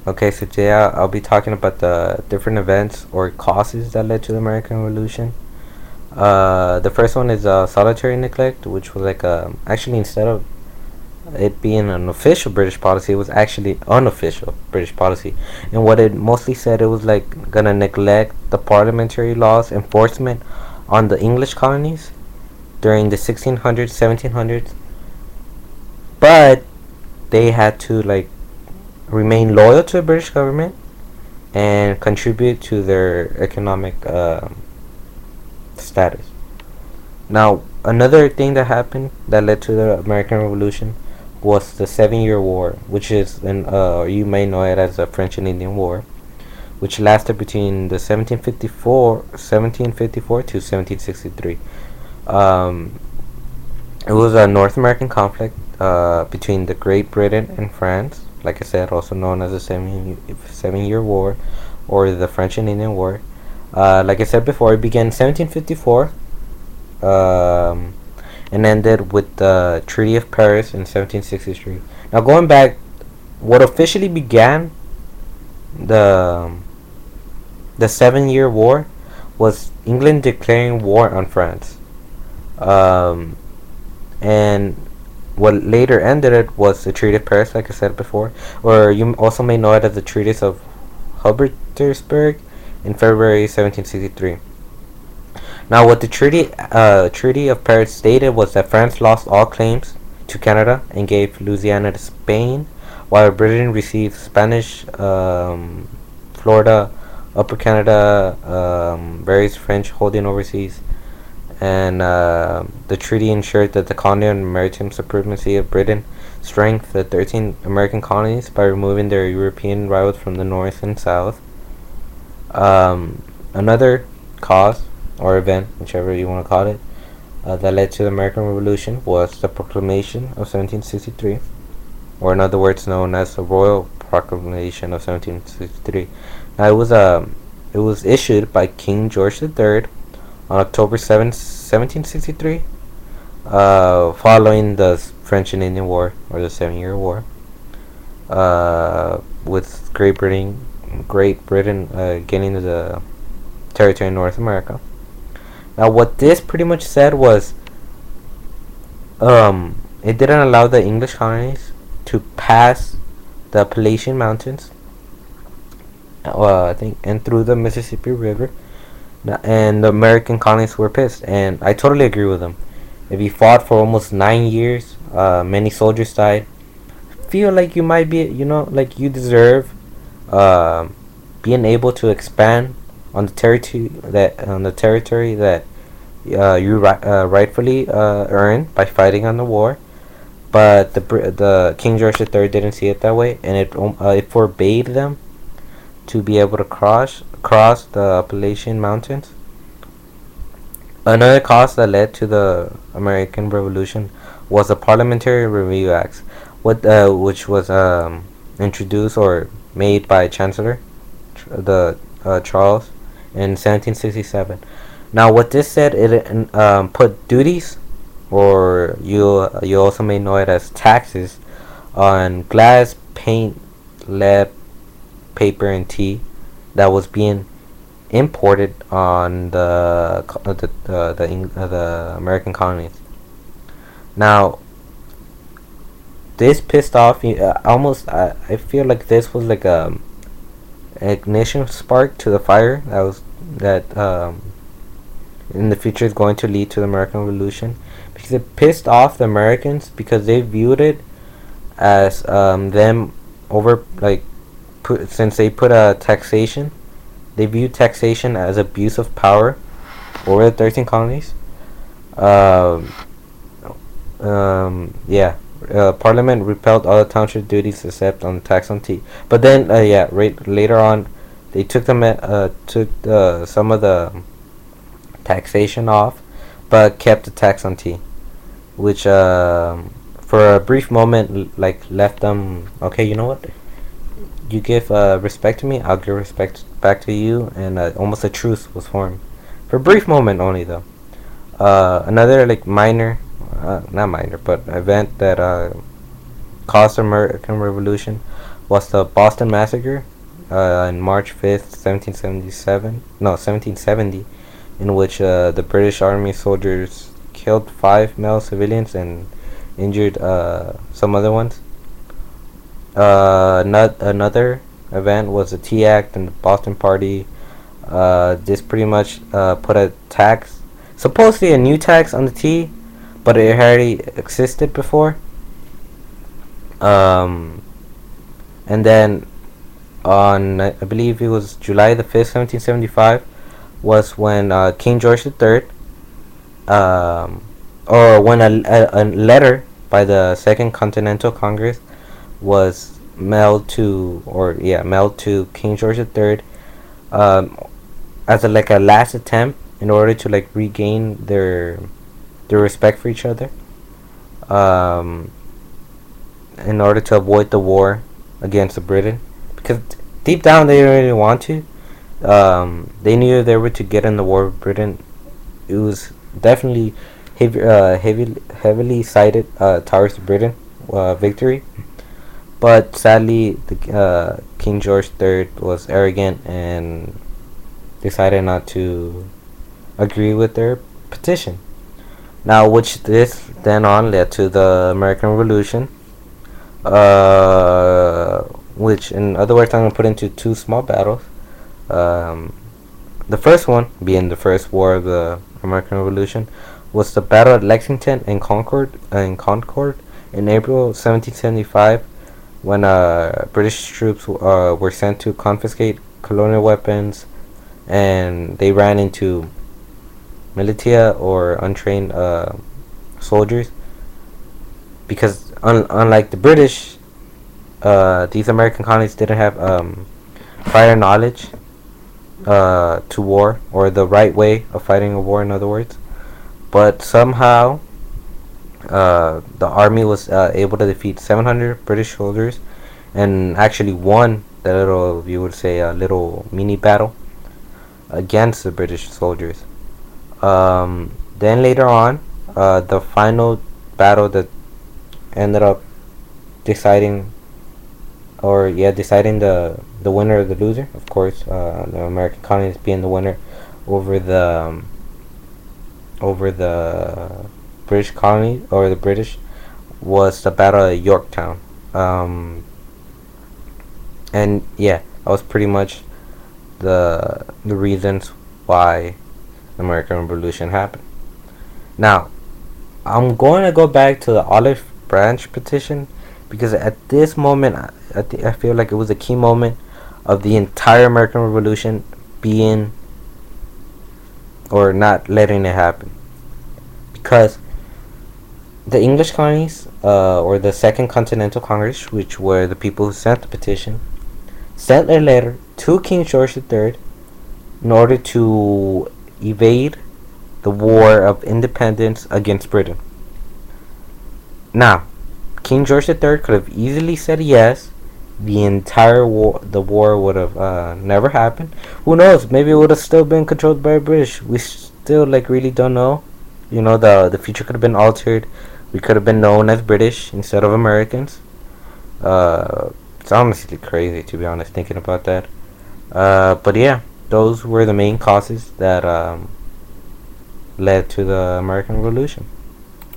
Okay, so today I'll be talking about the different events or causes that led to the American Revolution. The first one is solitary neglect, which was like actually instead of it being an official British policy, it was actually unofficial British policy. And what it mostly said, it was like gonna neglect the parliamentary laws enforcement on the English colonies during the 1600s, 1700s, but they had to like remain loyal to the British government and contribute to their economic status. Now, another thing that happened that led to the American Revolution was the 7 Year War, which is, you may know it as the French and Indian War, which lasted between the 1754 to 1763. Um, it was a North American conflict between the Great Britain and France, like I said, also known as the 7 Year War or the French and Indian War. Like I said before, it began in 1754 um, and ended with the Treaty of Paris in 1763. Now, going back, what officially began the 7 Year War was England declaring war on France. Um, and what later ended it was the Treaty of Paris, like I said before, or you also may know it as the Treaty of Hubertusburg in February 1763. Now, what the Treaty of Paris stated was that France lost all claims to Canada and gave Louisiana to Spain, while Britain received Spanish, Florida, Upper Canada, various French holding overseas, and the treaty ensured that the colonial and maritime supremacy of Britain strengthened the 13 American colonies by removing their European rivals from the north and south. Another cause or event, whichever you want to call it, that led to the American Revolution was the Proclamation of 1763, or in other words known as the Royal Proclamation of 1763. Now it was issued by King George III on October 7th, 1763, following the French and Indian War, or the 7 Year War, with Great Britain getting the territory in North America. Now, what this pretty much said was, it didn't allow the English colonies to pass the Appalachian Mountains, I think, and through the Mississippi River. And the American colonists were pissed, and I totally agree with them. If you fought for almost 9 years, many soldiers died. Feel like you might be, like you deserve uh, being able to expand on the territory that you rightfully earned by fighting on the war. But the King George III didn't see it that way, and it forbade them to be able to cross the Appalachian Mountains. Another cause that led to the American Revolution was the Parliamentary Review Acts, which was introduced or made by Chancellor the Charles in 1767. Now, what this said, it put duties, or you also may know it as taxes, on glass, paint, lead, paper, and tea that was being imported on the American colonies. Now, this pissed off almost. I feel like this was like a ignition spark to the fire that in the future is going to lead to the American Revolution, because it pissed off the Americans because they viewed it as them over like since they put a taxation, they viewed taxation as abuse of power over the 13 colonies. Um, yeah. Parliament repelled all the township duties except on the tax on tea. But then, later on, they took some of the taxation off, but kept the tax on tea, which for a brief moment like left them. Okay, you know what? You give respect to me, I'll give respect back to you, and almost a truce was formed for a brief moment only, though. Another like minor, not minor, but event that caused the American Revolution was the Boston Massacre on March 5th, 1777. No, 1770, in which the British Army soldiers killed 5 male civilians and injured some other ones. Not another event was the Tea Act and the Boston Party. This pretty much put a tax, supposedly a new tax on the tea, but it already existed before. Um, and then on, I believe it was July 5th, 1775, was when King George III, um, or when a letter by the Second Continental Congress was mailed to King George III, um, as a last attempt in order to like regain their respect for each other, um, in order to avoid the war against the Britain, because deep down they didn't really want to. They knew if they were to get in the war with Britain, it was definitely heavily cited towards the Britain victory. But sadly, the King George III was arrogant and decided not to agree with their petition. Now, which this then on led to the American Revolution, which in other words I'm going to put into two small battles. Um, the first one, being the first war of the American Revolution, was the Battle of Lexington and Concord in April 1775, when British troops were sent to confiscate colonial weapons, and they ran into militia or untrained soldiers, because unlike the British, these American colonies didn't have prior knowledge to war, or the right way of fighting a war, in other words. But somehow the army was able to defeat 700 British soldiers and actually won the little, you would say, a little mini battle against the British soldiers. Then later on, the final battle that ended up deciding, deciding the winner or the loser. Of course, the American colonies being the winner over the British colony, or the British, was the Battle of Yorktown. And yeah, that was pretty much the reasons why the American Revolution happened. Now, I'm going to go back to the Olive Branch petition, because at this moment, I feel like it was a key moment of the entire American Revolution being, or not letting it happen. Because the English colonies, or the Second Continental Congress, which were the people who sent the petition, sent a letter to King George III in order to evade the War of Independence against Britain. Now, King George III could have easily said yes. The war would have never happened. Who knows? Maybe it would have still been controlled by the British. We still really don't know. The future could have been altered. We could have been known as British instead of Americans. It's honestly crazy, to be honest, thinking about that. But yeah, those were the main causes that led to the American Revolution.